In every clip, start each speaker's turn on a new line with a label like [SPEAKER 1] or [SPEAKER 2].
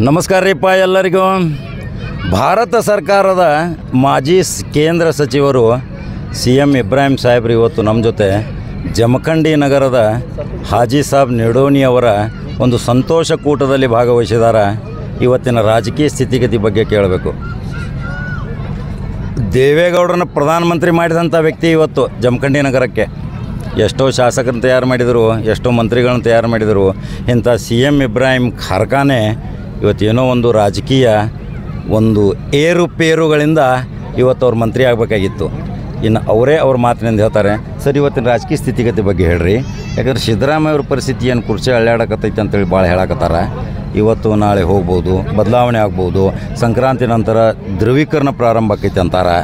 [SPEAKER 1] ನಮಸ್ಕಾರ ರೀಪ್ಪ ಎಲ್ಲರಿಗೂ. ಭಾರತ ಸರ್ಕಾರದ ಮಾಜಿ ಕೇಂದ್ರ ಸಚಿವರು CM ಇಬ್ರಾಹಿಂ ಸಾಹೇಬ್ರು ಇವತ್ತು ನಮ್ಮ ಜೊತೆ ಜಮಖಂಡಿ ನಗರದ ಹಾಜಿ ಸಾಬ್ ನಿಡೋಣಿ ಅವರ ಒಂದು ಸಂತೋಷ ಕೂಟದಲ್ಲಿ ಭಾಗವಹಿಸಿದ್ದಾರೆ. ಇವತ್ತಿನ ರಾಜಕೀಯ ಸ್ಥಿತಿಗತಿ ಬಗ್ಗೆ ಕೇಳಬೇಕು. ದೇವೇಗೌಡರನ್ನ ಪ್ರಧಾನಮಂತ್ರಿ ಮಾಡಿದಂಥ ವ್ಯಕ್ತಿ ಇವತ್ತು ಜಮಖಂಡಿ ನಗರಕ್ಕೆ ಎಷ್ಟೋ ಶಾಸಕರನ್ನು ತಯಾರು ಮಾಡಿದರು, ಎಷ್ಟೋ ಮಂತ್ರಿಗಳನ್ನು ತಯಾರು ಮಾಡಿದರು. ಇಂಥ CM ಇಬ್ರಾಹಿಂ ಖಾರ್ಖಾನೆ ಇವತ್ತೇನೋ ಒಂದು ರಾಜಕೀಯ ಒಂದು ಏರುಪೇರುಗಳಿಂದ ಇವತ್ತು ಅವ್ರು ಮಂತ್ರಿ ಆಗಬೇಕಾಗಿತ್ತು. ಇನ್ನು ಅವರೇ ಅವ್ರ ಮಾತಿನಿಂದ ಹೇಳ್ತಾರೆ. ಸರ್, ಇವತ್ತಿನ ರಾಜಕೀಯ ಸ್ಥಿತಿಗತಿ ಬಗ್ಗೆ ಹೇಳ್ರಿ. ಯಾಕಂದ್ರೆ ಸಿದ್ದರಾಮಯ್ಯ ಅವ್ರ ಪರಿಸ್ಥಿತಿ ಏನು ಕುರ್ಚಿ ಅಳ್ಳಾಡಕತ್ತೈತೆ ಅಂತೇಳಿ ಭಾಳ ಹೇಳಕತ್ತಾರ. ಇವತ್ತು ನಾಳೆ ಹೋಗ್ಬೋದು, ಬದಲಾವಣೆ ಆಗ್ಬೋದು, ಸಂಕ್ರಾಂತಿ ನಂತರ ಧ್ರುವೀಕರಣ ಪ್ರಾರಂಭ ಆಕೈತೆ ಅಂತಾರೆ.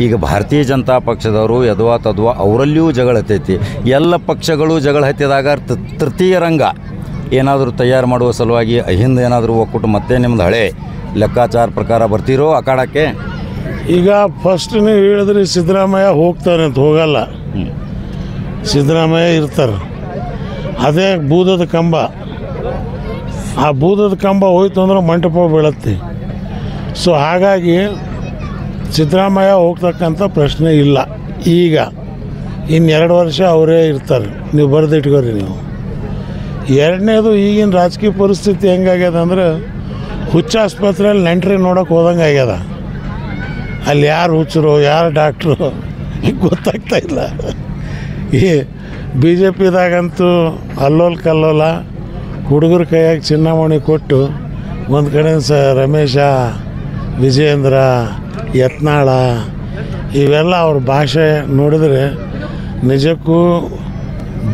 [SPEAKER 1] ಈಗ ಭಾರತೀಯ ಜನತಾ ಪಕ್ಷದವರು ಯದ್ವಾ ತದ್ವಾ ಅವರಲ್ಲಿಯೂ ಜಗಳ ಹತ್ತೈತಿ. ಎಲ್ಲ ಪಕ್ಷಗಳು ಜಗಳ ಹತ್ತಿದಾಗ ತೃತೀಯ ರಂಗ ಏನಾದರೂ ತಯಾರು ಮಾಡುವ ಸಲುವಾಗಿ ಹಿಂದೆ ಏನಾದರೂ ಒಕ್ಕೂಟ ಮತ್ತೆ ನಿಮ್ದು ಹಳೆ ಲೆಕ್ಕಾಚಾರ ಪ್ರಕಾರ ಬರ್ತಿರೋ ಅಖಾಡಕ್ಕೆ?
[SPEAKER 2] ಈಗ ಫಸ್ಟ್ ನೀವು ಹೇಳಿದ್ರಿ ಸಿದ್ದರಾಮಯ್ಯ ಹೋಗ್ತಾರೆ ಅಂತ. ಹೋಗಲ್ಲ, ಸಿದ್ದರಾಮಯ್ಯ ಇರ್ತಾರೆ. ಅದೇ ಬೂದದ ಕಂಬ, ಆ ಬೂದದ ಕಂಬ ಹೋಯ್ತು ಅಂದ್ರೆ ಮಂಟಪ ಬೀಳತ್ತೆ. ಸೊ ಹಾಗಾಗಿ ಸಿದ್ದರಾಮಯ್ಯ ಹೋಗ್ತಕ್ಕಂಥ ಪ್ರಶ್ನೆ ಇಲ್ಲ. ಈಗ ಇನ್ನು 2 ವರ್ಷ ಅವರೇ ಇರ್ತಾರೆ, ನೀವು ಬರೆದಿಟ್ಕೋರಿ ನೀವು. ಎರಡನೇದು, ಈಗಿನ ರಾಜಕೀಯ ಪರಿಸ್ಥಿತಿ ಹೆಂಗಾಗ್ಯದ ಅಂದ್ರೆ ಹುಚ್ಚಾಸ್ಪತ್ರೆಯಲ್ಲಿ ನೆಂಟ್ರಿ ನೋಡೋಕೆ ಹೋದಂಗೆ ಆಗ್ಯದ. ಅಲ್ಲಿ ಯಾರು ಹುಚ್ಚರು ಯಾರು ಡಾಕ್ಟ್ರು ಗೊತ್ತಾಗ್ತಾ ಇಲ್ಲ. ಈ BJPದಾಗಂತೂ ಅಲ್ಲೋಲ್ ಕಲ್ಲೋಲ, ಹುಡುಗರ ಕೈಯಾಗಿ ಚಿನ್ನಮಣಿ ಕೊಟ್ಟು ಒಂದು ಕಡೆ ರಮೇಶ, ವಿಜಯೇಂದ್ರ, ಯತ್ನಾಳ ಇವೆಲ್ಲ ಅವ್ರ ಭಾಷೆ ನೋಡಿದರೆ ನಿಜಕ್ಕೂ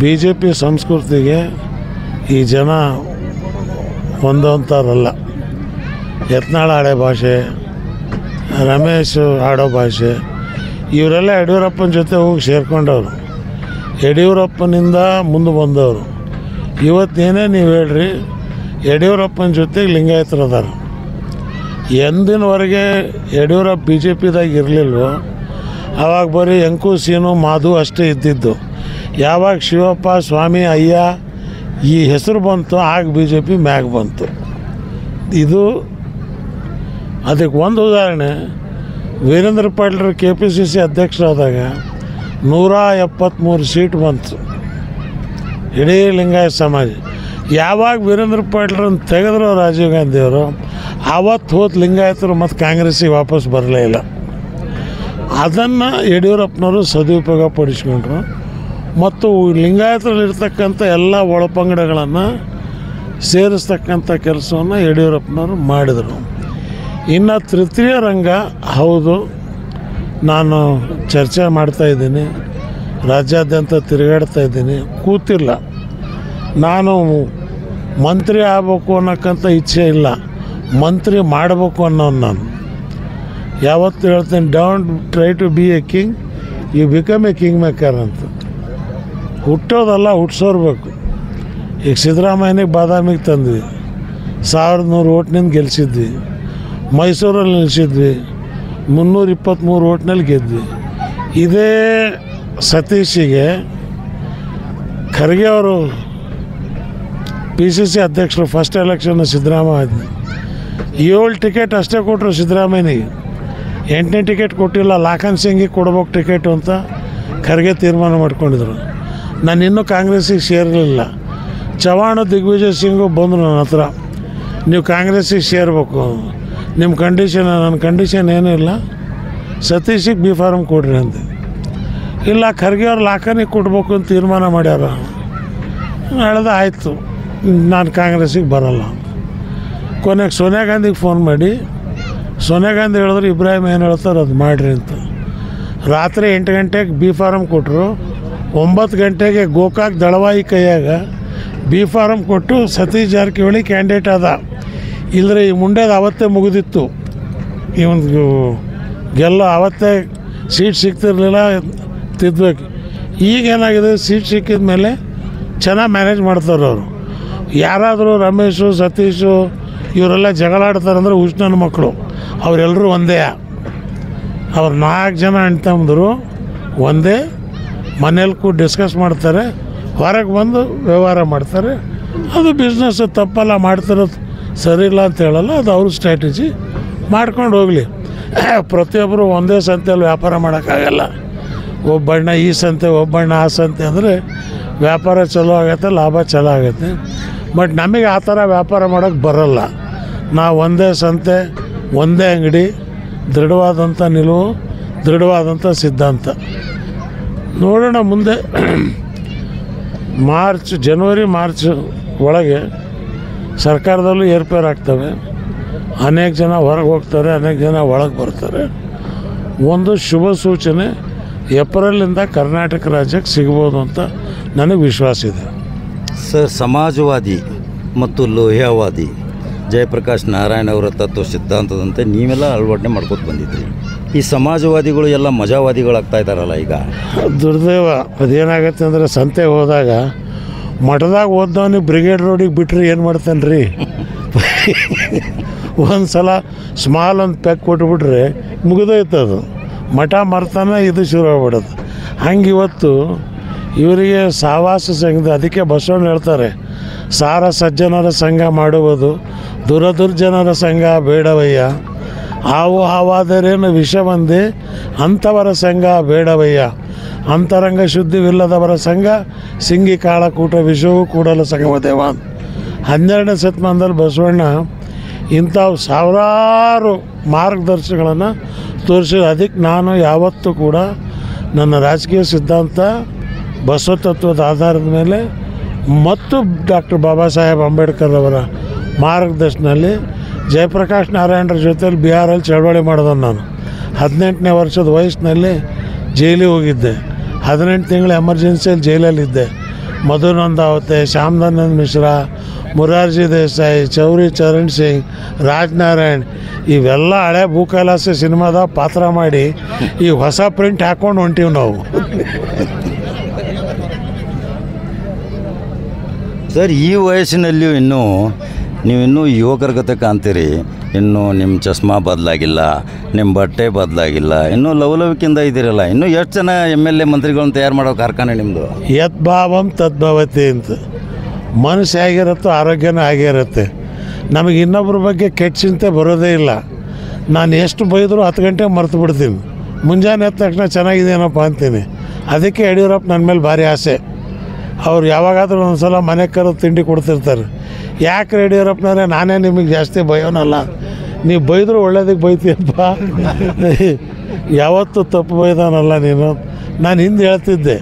[SPEAKER 2] BJP ಸಂಸ್ಕೃತಿಗೆ ಈ ಜನ ಹೊಂದೋಂಥವ್ರಲ್ಲ. ಯತ್ನಾಳ ಆಡೋ ಭಾಷೆ, ರಮೇಶ್ ಆಡೋ ಭಾಷೆ, ಇವರೆಲ್ಲ ಯಡಿಯೂರಪ್ಪನ ಜೊತೆ ಹೋಗಿ ಸೇರ್ಕೊಂಡವರು. ಯಡಿಯೂರಪ್ಪನಿಂದ ಮುಂದೆ ಬಂದವರು. ಇವತ್ತೇನೇ ನೀವು ಹೇಳ್ರಿ, ಯಡಿಯೂರಪ್ಪನ ಜೊತೆಗೆ ಲಿಂಗಾಯತರು ಅದಾರ. ಎಂದಿನವರೆಗೆ ಯಡಿಯೂರಪ್ಪ BJPದಾಗ ಇರಲಿಲ್ವೋ ಆವಾಗ ಬರೀ ಎಂಕು ಸೀನು ಮಾಧು ಅಷ್ಟೇ ಇದ್ದಿದ್ದು. ಯಾವಾಗ ಶಿವಪ್ಪ, ಸ್ವಾಮಿ, ಅಯ್ಯ ಈ ಹೆಸರು ಬಂತು ಆಗ BJP ಮ್ಯಾಗ ಬಂತು. ಇದು ಅದಕ್ಕೆ ಒಂದು ಉದಾಹರಣೆ. ವೀರೇಂದ್ರ ಪಾಟೀಲ್ರು KPCC ಅಧ್ಯಕ್ಷರಾದಾಗ 173 ಸೀಟ್ ಬಂತು ಇಡೀ ಲಿಂಗಾಯತ ಸಮಾಜ. ಯಾವಾಗ ವೀರೇಂದ್ರ ಪಾಟೀಲ್ರನ್ನು ತೆಗೆದ್ರು ರಾಜೀವ್ ಗಾಂಧಿಯವರು, ಆವತ್ತು ಹೋದ ಲಿಂಗಾಯತರು ಮತ್ತು ಕಾಂಗ್ರೆಸ್ಸಿಗೆ ವಾಪಸ್ ಬರಲೇ ಇಲ್ಲ. ಅದನ್ನು ಯಡಿಯೂರಪ್ಪನವರು ಸದುಪಯೋಗ ಪಡಿಸ್ಕೊಂಡ್ರು ಮತ್ತು ಲಿಂಗಾಯತರಲ್ಲಿರ್ತಕ್ಕಂಥ ಎಲ್ಲ ಒಳಪಂಗಡಗಳನ್ನು ಸೇರಿಸ್ತಕ್ಕಂಥ ಕೆಲಸವನ್ನು ಯಡಿಯೂರಪ್ಪನವರು ಮಾಡಿದರು. ಇನ್ನು ತೃತೀಯ ರಂಗ, ಹೌದು, ನಾನು ಚರ್ಚೆ ಮಾಡ್ತಾಯಿದ್ದೀನಿ, ರಾಜ್ಯಾದ್ಯಂತ ತಿರುಗಾಡ್ತಾ ಇದ್ದೀನಿ, ಕೂತಿಲ್ಲ. ನಾನು ಮಂತ್ರಿ ಆಗಬೇಕು ಅನ್ನೋಕ್ಕಂಥ ಇಚ್ಛೆ ಇಲ್ಲ, ಮಂತ್ರಿ ಮಾಡಬೇಕು ಅನ್ನೋನು ನಾನು. ಯಾವತ್ತು ಹೇಳ್ತೇನೆ, don't try to be a king, you become a king maker ಅಂತ. ಹುಟ್ಟೋದಲ್ಲ, ಹುಟ್ಟಿಸೋರ್ಬೇಕು. ಈಗ ಸಿದ್ದರಾಮಯ್ಯನಿಗೆ ಬಾದಾಮಿಗೆ ತಂದ್ವಿ, 1100 ಓಟ್ನಿಂದ ಗೆಲ್ಲಿಸಿದ್ವಿ. ಮೈಸೂರಲ್ಲಿ ನಿಲ್ಲಿಸಿದ್ವಿ, 323 ಓಟ್ನಲ್ಲಿ ಗೆದ್ವಿ. ಇದೇ ಸತೀಶಿಗೆ ಖರ್ಗೆ ಅವರು PCC ಅಧ್ಯಕ್ಷರು ಫಸ್ಟ್ ಎಲೆಕ್ಷನ್ ಸಿದ್ದರಾಮಯ್ಯ 7 ಟಿಕೆಟ್ ಅಷ್ಟೇ ಕೊಟ್ಟರು ಸಿದ್ದರಾಮಯ್ಯನಿಗೆ. 8ನೇ ಟಿಕೆಟ್ ಕೊಟ್ಟಿಲ್ಲ, ಲಾಖನ್ ಸಿಂಗಿಗೆ ಕೊಡ್ಬೇಕು ಟಿಕೆಟು ಅಂತ ಖರ್ಗೆ ತೀರ್ಮಾನ ಮಾಡ್ಕೊಂಡಿದ್ರು. ನಾನು ಇನ್ನೂ ಕಾಂಗ್ರೆಸ್ಸಿಗೆ ಸೇರಲಿಲ್ಲ. ಚವಾಣ, ದಿಗ್ವಿಜಯ್ ಸಿಂಗು ಬಂದರು ನನ್ನ ಹತ್ರ, ನೀವು ಕಾಂಗ್ರೆಸ್ಸಿಗೆ ಸೇರಬೇಕು, ನಿಮ್ಮ ಕಂಡೀಷನ್. ನನ್ನ ಕಂಡೀಷನ್ ಏನೂ ಇಲ್ಲ, ಸತೀಶಿಗೆ B ಫಾರ್ಮ್ ಕೊಡ್ರಿ ಅಂತ. ಇಲ್ಲ, ಖರ್ಗೆ ಅವ್ರು ಲಾಖನಿಗೆ ಕೊಡ್ಬೇಕು ಅಂತ ತೀರ್ಮಾನ ಮಾಡ್ಯಾರ. ಹೇಳ್ದೆ ಆಯಿತು, ನಾನು ಕಾಂಗ್ರೆಸ್ಸಿಗೆ ಬರೋಲ್ಲ. ಕೊನೆಗೆ ಸೋನಿಯಾ ಗಾಂಧಿಗೆ ಫೋನ್ ಮಾಡಿ, ಸೋನಿಯಾ ಗಾಂಧಿ ಹೇಳಿದ್ರೆ ಇಬ್ರಾಹಿಂ ಏನು ಹೇಳ್ತಾರೆ ಅದು ಮಾಡಿರಿ ಅಂತ. ರಾತ್ರಿ 8 ಗಂಟೆಗೆ B ಫಾರಮ್ ಕೊಟ್ಟರು. 9 ಗಂಟೆಗೆ ಗೋಕಾಕ್ ದಳವಾಯಿ ಕೈಯಾಗ B ಫಾರಮ್ ಕೊಟ್ಟು ಸತೀಶ್ ಜಾರಕಿಹೊಳಿ ಕ್ಯಾಂಡಿಡೇಟ್ ಆದ. ಇಲ್ಲದ್ರೆ ಈ ಮುಂಡೆದು ಅವತ್ತೇ ಮುಗಿದಿತ್ತು, ಇವನು ಗೆಲ್ಲೋ ಅವತ್ತೇ ಸೀಟ್ ಸಿಗ್ತಿರ್ಲಿಲ್ಲ, ತಿದ್ದಬೇಕು. ಈಗೇನಾಗಿದೆ, ಸೀಟ್ ಸಿಕ್ಕಿದ ಮೇಲೆ ಚೆನ್ನಾಗಿ ಮ್ಯಾನೇಜ್ ಮಾಡ್ತಾರೆ ಅವರು. ಯಾರಾದರೂ ರಮೇಶು, ಸತೀಶು ಇವರೆಲ್ಲ ಜಗಳಾಡ್ತಾರಂದ್ರೆ ಹುಚ್ಚನ ಮಕ್ಕಳು, ಅವರೆಲ್ಲರೂ ಒಂದೇ. ಅವ್ರು 4 ಜನ ಅಣ್ತಂದ್ರು ಒಂದೇ ಮನೇಲಿ ಕೂಡ ಡಿಸ್ಕಸ್ ಮಾಡ್ತಾರೆ, ಹೊರಗೆ ಬಂದು ವ್ಯವಹಾರ ಮಾಡ್ತಾರೆ. ಅದು ಬಿಸ್ನೆಸ್ ತಪ್ಪಲ್ಲ, ಮಾಡ್ತಿರೋದು ಸರಿ ಇಲ್ಲ ಅಂತ ಹೇಳಲ್ಲ, ಅದು ಅವ್ರ ಸ್ಟ್ರಾಟಜಿ ಮಾಡ್ಕೊಂಡು ಹೋಗಲಿ. ಪ್ರತಿಯೊಬ್ಬರು ಒಂದೇ ಸಂತೆಯಲ್ಲಿ ವ್ಯಾಪಾರ ಮಾಡೋಕ್ಕಾಗಲ್ಲ. ಒಬ್ಬಣ್ಣ ಈ ಸಂತೆ ಒಬ್ಬಣ್ಣ ಆ ಸಂತೆ ಅಂದರೆ ವ್ಯಾಪಾರ ಚಲೋ ಆಗುತ್ತೆ, ಲಾಭ ಚಲೋ ಆಗುತ್ತೆ. ಬಟ್ ನಮಗೆ ಆ ಥರ ವ್ಯಾಪಾರ ಮಾಡೋಕ್ಕೆ ಬರಲ್ಲ. ನಾವು ಒಂದೇ ಸಂತೆ, ಒಂದೇ ಅಂಗಡಿ, ದೃಢವಾದಂಥ ನಿಲುವು, ದೃಢವಾದಂಥ ಸಿದ್ಧಾಂತ. ನೋಡೋಣ ಮುಂದೆ. ಜನವರಿ ಮಾರ್ಚ್ ಒಳಗೆ ಸರ್ಕಾರದಲ್ಲೂ ಏರ್ಪೇರ್ ಆಗ್ತವೆ. ಅನೇಕ ಜನ ಹೊರಗೆ ಹೋಗ್ತಾರೆ, ಅನೇಕ ಜನ ಒಳಗೆ ಬರ್ತಾರೆ. ಒಂದು ಶುಭ ಸೂಚನೆ ಏಪ್ರಿಲಿಂದ ಕರ್ನಾಟಕ ರಾಜ್ಯಕ್ಕೆ ಸಿಗ್ಬೋದು ಅಂತ ನನಗೆ ವಿಶ್ವಾಸ ಇದೆ.
[SPEAKER 1] ಸರ್, ಸಮಾಜವಾದಿ ಮತ್ತು ಲೋಹ್ಯವಾದಿ ಜಯಪ್ರಕಾಶ್ ನಾರಾಯಣ ಅವರ ತತ್ವ ಸಿದ್ಧಾಂತದಂತೆ ನೀವೆಲ್ಲ ಅಳವಡಿಕೆ ಮಾಡ್ಕೊತ ಬಂದಿದ್ರಿ. ಈ ಸಮಾಜವಾದಿಗಳು ಎಲ್ಲ ಮಜಾವಾದಿಗಳಾಗ್ತಾ ಇದ್ದಾರಲ್ಲ ಈಗ.
[SPEAKER 2] ದುರ್ದೈವ. ಅದೇನಾಗತ್ತೆ ಅಂದರೆ ಸಂತೆ ಹೋದಾಗ ಮಠದಾಗ ಓದ್ದವನಿಗೆ ಬ್ರಿಗೇಡ್ ರೋಡಿಗೆ ಬಿಟ್ಟರೆ ಏನು ಮಾಡ್ತಾನೆ ರೀ? ಒಂದು ಸಲ ಸ್ಮಾಲ್ ಒಂದು ಪ್ಯಾಕ್ ಕೊಟ್ಬಿಟ್ರೆ ಮುಗಿದೋಯ್ತದು. ಮಠ ಮರ್ತಾನೆ ಇದು ಶುರು ಆಗ್ಬಿಡೋದು. ಹಂಗೆ ಇವತ್ತು ಇವರಿಗೆ ಸಹವಾಸ ಸಂಘದ, ಅದಕ್ಕೆ ಬಸವಣ್ಣ ಹೇಳ್ತಾರೆ, ಸಾರ ಸಜ್ಜನರ ಸಂಘ ಮಾಡುವುದು ದುರದುರ್ಜನರ ಸಂಘ ಬೇಡವಯ್ಯ, ಹಾವು ಹಾವಾದರೇನು ವಿಷ ಬಂದೆ ಅಂಥವರ ಸಂಘ ಬೇಡವಯ್ಯ, ಅಂತರಂಗ ಶುದ್ಧಿವಿಲ್ಲದವರ ಸಂಘ ಸಿಂಗಿ ಕಾಳಕೂಟ ವಿಷವೂ ಕೂಡಲ ಸಂಗಮದೇವ. 12ನೇ ಶತಮಾನದಲ್ಲಿ ಬಸವಣ್ಣ ಇಂಥವು ಸಾವಿರಾರು ಮಾರ್ಗದರ್ಶನಗಳನ್ನು ತೋರಿಸಿದ. ಅದಕ್ಕೆ ನಾನು ಯಾವತ್ತೂ ಕೂಡ ನನ್ನ ರಾಜಕೀಯ ಸಿದ್ಧಾಂತ ಬಸವ ತತ್ವದ ಆಧಾರದ ಮೇಲೆ ಮತ್ತು ಡಾಕ್ಟರ್ ಬಾಬಾ ಸಾಹೇಬ್ ಅಂಬೇಡ್ಕರ್ ಅವರ ಮಾರ್ಗದರ್ಶನದಲ್ಲಿ ಜಯಪ್ರಕಾಶ್ ನಾರಾಯಣರ ಜೊತೆಲಿ ಬಿಹಾರಲ್ಲಿ ಚಳವಳಿ ಮಾಡಿದನು. ನಾನು 18ನೇ ವರ್ಷದ ವಯಸ್ಸಿನಲ್ಲಿ ಜೈಲಿಗೆ ಹೋಗಿದ್ದೆ. 18 ತಿಂಗಳು ಎಮರ್ಜೆನ್ಸಿಯಲ್ಲಿ ಜೈಲಲ್ಲಿದ್ದೆ. ಮಧುನಂದಾವತೆ, ಶ್ಯಾಮದಾನಂದ ಮಿಶ್ರಾ, ಮುರಾರ್ಜಿ ದೇಸಾಯಿ, ಚೌರಿ ಚರಣ್ ಸಿಂಗ್, ರಾಜನಾರಾಯಣ್ ಇವೆಲ್ಲ ಹಳೆ ಭೂಕೈಲಾಸ ಸಿನಿಮಾದ ಪಾತ್ರ ಮಾಡಿ ಈ ಹೊಸ ಪ್ರಿಂಟ್ ಹಾಕ್ಕೊಂಡು ಹೊಂಟೀವಿ ನಾವು.
[SPEAKER 1] ಸರ್, ಈ ವಯಸ್ಸಿನಲ್ಲಿಯೂ ನೀವಿನ್ನೂ ಯುವಕರ ಗತೆ ಕಾಣ್ತೀರಿ. ಇನ್ನೂ ನಿಮ್ಮ ಚಸ್ಮಾ ಬದಲಾಗಿಲ್ಲ, ನಿಮ್ಮ ಬಟ್ಟೆ ಬದಲಾಗಿಲ್ಲ, ಇನ್ನೂ ಲವಲವಿಕೆಯಿಂದ ಇದ್ದೀರಲ್ಲ. ಇನ್ನೂ ಎಷ್ಟು ಜನ MLA ಮಂತ್ರಿಗಳನ್ನ ತಯಾರು ಮಾಡೋ ಕಾರ್ಖಾನೆ ನಿಮ್ಮದು?
[SPEAKER 2] ಯದ್ಭಾವಂ ತದ್ಭವತಿ ಅಂತ. ಮನಸ್ಸು ಹೇಗಿರುತ್ತೋ ಆರೋಗ್ಯನೂ ಹಾಗೇ ಇರುತ್ತೆ. ನಮಗೆ ಇನ್ನೊಬ್ಬರ ಬಗ್ಗೆ ಕೆಟ್ಟ ಚಿಂತೆ ಬರೋದೇ ಇಲ್ಲ. ನಾನು ಎಷ್ಟು ಬೈದರೂ 10 ಗಂಟೆಗೆ ಮರೆತು ಬಿಡ್ತೀನಿ. ಮುಂಜಾನೆ ಎದ್ದ ತಕ್ಷಣ ಚೆನ್ನಾಗಿದೆಯೇನಪ್ಪ ಅಂತೀನಿ. ಅದಕ್ಕೆ ಯಡಿಯೂರಪ್ಪ ನನ್ನ ಮೇಲೆ ಭಾರಿ ಆಸೆ. ಅವ್ರು ಯಾವಾಗಾದರೂ ಒಂದು ಸಲ ಮನೆ ಕರೆದು ತಿಂಡಿ ಕೊಡ್ತಿರ್ತಾರೆ. ಯಾಕೆ ಯಡಿಯೂರಪ್ಪನವರೇ, ನಾನೇ ನಿಮಗೆ ಜಾಸ್ತಿ ಬೈಯೋನಲ್ಲ, ನೀವು ಬೈದರೂ ಒಳ್ಳೇದಕ್ಕೆ ಬೈತೀಯಪ್ಪ, ಯಾವತ್ತೂ ತಪ್ಪು ಬೈದಾನಲ್ಲ ನೀನು. ನಾನು ಹಿಂದೆ ಹೇಳ್ತಿದ್ದೆ,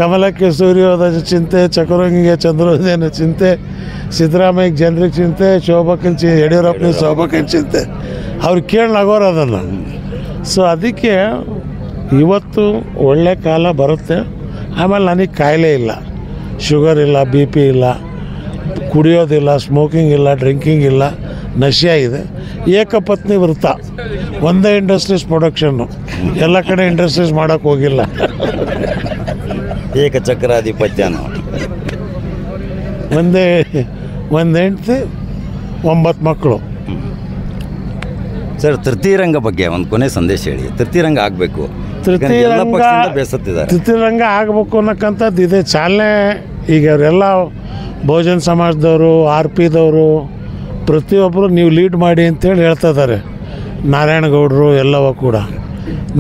[SPEAKER 2] ಕಮಲಕ್ಕೆ ಸೂರ್ಯೋದಯ ಚಿಂತೆ, ಚಕ್ರವಂಗಿಗೆ ಚಂದ್ರೋದಯನ ಚಿಂತೆ, ಸಿದ್ದರಾಮಯ್ಯಗೆ ಜನರಿಗೆ ಚಿಂತೆ, ಶೋಭಕ್ಕನ ಯಡಿಯೂರಪ್ಪನಿಗೆ ಶೋಭಕ್ಕನ ಚಿಂತೆ. ಅವ್ರು ಕೇಳಿ ನಗೋರು ಅದನ್ನು. ಸೊ ಅದಕ್ಕೆ ಇವತ್ತು ಒಳ್ಳೆ ಕಾಲ ಬರುತ್ತೆ. ಆಮೇಲೆ ನನಗೆ ಕಾಯಿಲೆ ಇಲ್ಲ, ಶುಗರ್ ಇಲ್ಲ, BP ಇಲ್ಲ, ಕುಡಿಯೋದಿಲ್ಲ, ಸ್ಮೋಕಿಂಗ್ ಇಲ್ಲ, ಡ್ರಿಂಕಿಂಗ್ ಇಲ್ಲ, ನಶೆ ಇದೆ. ಏಕಪತ್ನಿ ವೃತ್ತ, ಒಂದೇ ಇಂಡಸ್ಟ್ರೀಸ್ ಪ್ರೊಡಕ್ಷನ್ನು, ಎಲ್ಲ ಕಡೆ ಇಂಡಸ್ಟ್ರೀಸ್ ಮಾಡೋಕ್ಕೆ ಹೋಗಿಲ್ಲ.
[SPEAKER 1] ಏಕಚಕ್ರಾಧಿಪತ್ಯನು.
[SPEAKER 2] ಒಂದು ಹೆಂಡತಿ, 9 ಮಕ್ಕಳು.
[SPEAKER 1] ಸರ್, ತೃತೀಯ ರಂಗ ಬಗ್ಗೆ ಒಂದು ಕೊನೆ ಸಂದೇಶ ಹೇಳಿ. ತೃತೀಯ ರಂಗ ಆಗಬೇಕು, ಬೇಸತ್ತಿದ್ದಾರೆ.
[SPEAKER 2] ತೃತೀಯ ರಂಗ ಆಗಬೇಕು ಅನ್ನೋಕ್ಕಂಥದ್ದು ಇದೆ ಚಾಲನೆ. ಈಗ ಅವರೆಲ್ಲ ಬಹುಜನ ಸಮಾಜದವರು, RPದವರು ಪ್ರತಿಯೊಬ್ಬರು ನೀವು ಲೀಡ್ ಮಾಡಿ ಅಂತೇಳಿ ಹೇಳ್ತಾ ಇದ್ದಾರೆ. ನಾರಾಯಣಗೌಡರು ಎಲ್ಲವೂ ಕೂಡ.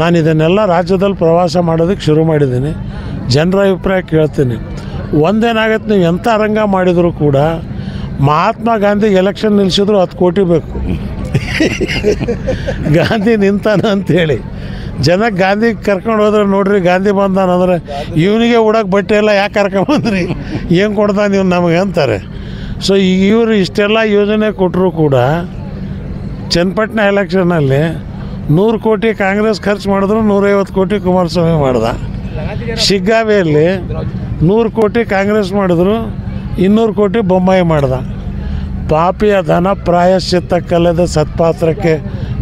[SPEAKER 2] ನಾನು ಇದನ್ನೆಲ್ಲ ರಾಜ್ಯದಲ್ಲಿ ಪ್ರವಾಸ ಮಾಡೋದಕ್ಕೆ ಶುರು ಮಾಡಿದ್ದೀನಿ. ಜನರ ಅಭಿಪ್ರಾಯ ಕೇಳ್ತೀನಿ. ಒಂದೇನಾಗತ್ತೆ, ನೀವು ಎಂಥ ರಂಗ ಮಾಡಿದರೂ ಕೂಡ ಮಹಾತ್ಮ ಗಾಂಧಿಗೆ ಎಲೆಕ್ಷನ್ ನಿಲ್ಲಿಸಿದ್ರು 10 ಕೋಟಿ ಬೇಕು. ಗಾಂಧಿ ನಿಂತಾನ ಅಂಥೇಳಿ ಜನಕ್ಕೆ ಗಾಂಧಿ ಕರ್ಕೊಂಡು ಹೋದ್ರೆ ನೋಡ್ರಿ, ಗಾಂಧಿ ಬಂದಾನಂದ್ರೆ ಇವನಿಗೆ ಉಡೋಕೆ ಬಟ್ಟೆ ಎಲ್ಲ ಯಾಕೆ ಕರ್ಕೊಂಬಂದ್ರಿ, ಏನು ಕೊಡ್ತಾನೆ ನೀವು ನಮಗೆ ಅಂತಾರೆ. ಸೊ ಇವರು ಇಷ್ಟೆಲ್ಲ ಯೋಜನೆ ಕೊಟ್ಟರು ಕೂಡ ಚನ್ನಪಟ್ಟಣ ಎಲೆಕ್ಷನಲ್ಲಿ 100 ಕೋಟಿ ಕಾಂಗ್ರೆಸ್ ಖರ್ಚು ಮಾಡಿದ್ರು, 150 ಕೋಟಿ ಕುಮಾರಸ್ವಾಮಿ ಮಾಡ್ದ. ಶಿಗ್ಗಾವಿಯಲ್ಲಿ 100 ಕೋಟಿ ಕಾಂಗ್ರೆಸ್ ಮಾಡಿದ್ರು, 200 ಕೋಟಿ ಬೊಮ್ಮಾಯಿ ಮಾಡ್ದ. ಪಾಪಿಯ ಧನ ಪ್ರಾಯಶ್ಚಿತ್ತಕ್ಕಲ್ಲದೆ ಸತ್ಪಾತ್ರಕ್ಕೆ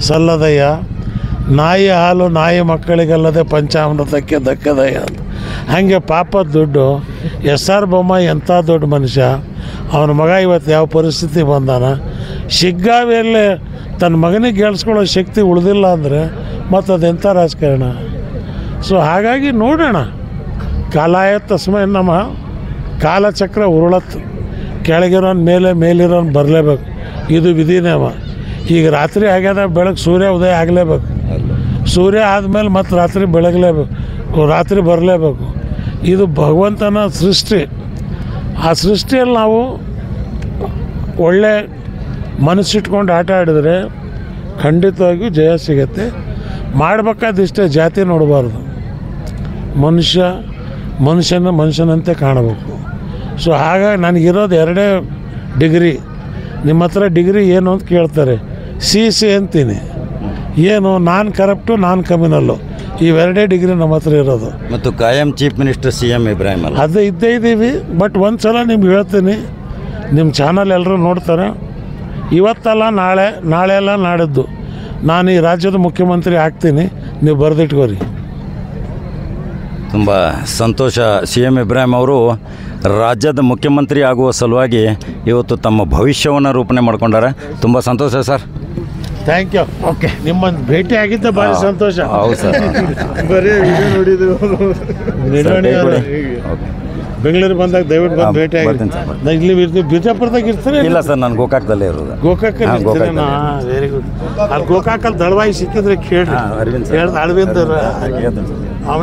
[SPEAKER 2] ಸಲ್ಲದಯ್ಯ, ನಾಯಿ ಹಾಲು ನಾಯಿ ಮಕ್ಕಳಿಗಲ್ಲದೆ ಪಂಚಾಮೃತಕ್ಕೆ ದಕ್ಕದಯ್ಯ ಅಂತ. ಹಾಗೆ ಪಾಪದ ದುಡ್ಡು. SR ಬೊಮ್ಮಾಯಿ ಎಂಥ ದೊಡ್ಡ ಮನುಷ್ಯ, ಅವನ ಮಗ ಇವತ್ತು ಯಾವ ಪರಿಸ್ಥಿತಿ ಬಂದಾನ. ಶಿಗ್ಗಾವಿಯಲ್ಲೇ ತನ್ನ ಮಗನಿಗೆ ಗೆಲ್ಸ್ಕೊಳ್ಳೋ ಶಕ್ತಿ ಉಳಿದಿಲ್ಲ ಅಂದರೆ ಮತ್ತು ಅದೆಂಥ ರಾಜಕಾರಣ. ಸೊ ಹಾಗಾಗಿ ನೋಡೋಣ. ಕಾಲಾಯ ತಸ್ಮೈ ನಮ್ಮ ಕಾಲಚಕ್ರ ಉರುಳತ್ತು. ಕೆಳಗಿರೋನ್ ಮೇಲೆ, ಮೇಲಿರೋನ್ ಬರಲೇಬೇಕು. ಇದು ವಿಧಿನೇಮ. ಈಗ ರಾತ್ರಿ ಆಗ್ಯದ, ಬೆಳಗ್ಗೆ ಸೂರ್ಯ ಉದಯ ಆಗಲೇಬೇಕು. ಸೂರ್ಯ ಆದಮೇಲೆ ಮತ್ತು ರಾತ್ರಿ ಬೆಳಗಲೇಬೇಕು, ರಾತ್ರಿ ಬರಲೇಬೇಕು. ಇದು ಭಗವಂತನ ಸೃಷ್ಟಿ. ಆ ಸೃಷ್ಟಿಯಲ್ಲಿ ನಾವು ಒಳ್ಳೆ ಮನಸ್ಸಿಟ್ಕೊಂಡು ಆಟ ಆಡಿದ್ರೆ ಖಂಡಿತವಾಗಿಯೂ ಜಯ ಸಿಗತ್ತೆ. ಮಾಡಬೇಕಾದಿಷ್ಟೇ, ಜಾತಿ ನೋಡಬಾರ್ದು. ಮನುಷ್ಯನಂತೆ ಕಾಣಬೇಕು. ಸೊ ಹಾಗಾಗಿ ನನಗಿರೋದು 2 ಡಿಗ್ರಿ. ನಿಮ್ಮ ಹತ್ರ ಡಿಗ್ರಿ ಏನು ಅಂತ ಕೇಳ್ತಾರೆ. ಸಿ ಅಂತೀನಿ. ಏನು ನಾನ್ ಕರಪ್ಟು, ನಾನ್ ಕಮ್ಯುನಲ್ಲು, ಇವೆರಡೇ ಡಿಗ್ರಿ ನಮ್ಮ ಹತ್ರ ಇರೋದು.
[SPEAKER 1] ಮತ್ತು ಕಾಯಂ ಚೀಫ್ ಮಿನಿಸ್ಟರ್ CM ಇಬ್ರಾಹಿಂ ಅಲ್ಲ,
[SPEAKER 2] ಅದು ಇದ್ದೇ ಇದ್ದೀವಿ. ಬಟ್ ಒಂದು ಸಲ ನಿಮ್ಗೆ ಹೇಳ್ತೀನಿ, ನಿಮ್ಮ ಚಾನಲ್ ಎಲ್ಲರೂ ನೋಡ್ತಾರೆ. ಇವತ್ತಲ್ಲ ನಾಳೆ ಅಲ್ಲ ನಾಡಿದ್ದು ನಾನು ಈ ರಾಜ್ಯದ ಮುಖ್ಯಮಂತ್ರಿ ಆಗ್ತೀನಿ, ನೀವು ಬರೆದಿಟ್ಕೋರಿ.
[SPEAKER 1] ತುಂಬ ಸಂತೋಷ. CM ಇಬ್ರಾಹಿಂ ಅವರು ರಾಜ್ಯದ ಮುಖ್ಯಮಂತ್ರಿ ಆಗುವ ಸಲುವಾಗಿ ಇವತ್ತು ತಮ್ಮ ಭವಿಷ್ಯವನ್ನು ರೂಪಣೆ ಮಾಡ್ಕೊಂಡಾರೆ. ತುಂಬ ಸಂತೋಷ ಸರ್.
[SPEAKER 2] Thank you. ಓಕೆ, ನಿಮ್ಮನ್ನು ಭೇಟಿ ಆಗಿದ್ದ ಭಾರಿ ಸಂತೋಷ.
[SPEAKER 1] ಹೌದು ಸರ್.
[SPEAKER 2] ಬರೀ ನೋಡಿದ್ರು ಬೆಂಗಳೂರಿಗೆ ಬಂದಾಗ ದಯವಿಟ್ಟು ಬಂದು ಭೇಟಿ ಆಗಿ. ನಾನು ಇಲ್ಲಿ ಇರ್ತೀವಿ, ಬಿಜಾಪುರದಾಗ ಇರ್ತೀನಿ.
[SPEAKER 1] ಇಲ್ಲ ಸರ್, ನಾನು ಗೋಕಾಕ್ದಲ್ಲೇ ಇರೋದು.
[SPEAKER 2] ಗೋಕಾಕಲ್ಲಿ ಇರ್ತೀನಿ. Very good. ಅಲ್ಲಿ ಗೋಕಾಕಲ್ಲಿ ದಳವಾಯಿ ಸಿಕ್ಕಿದ್ರೆ ಕೇಳಿ,
[SPEAKER 1] ಅರವಿಂದ್
[SPEAKER 2] ಅರವಿಂದ್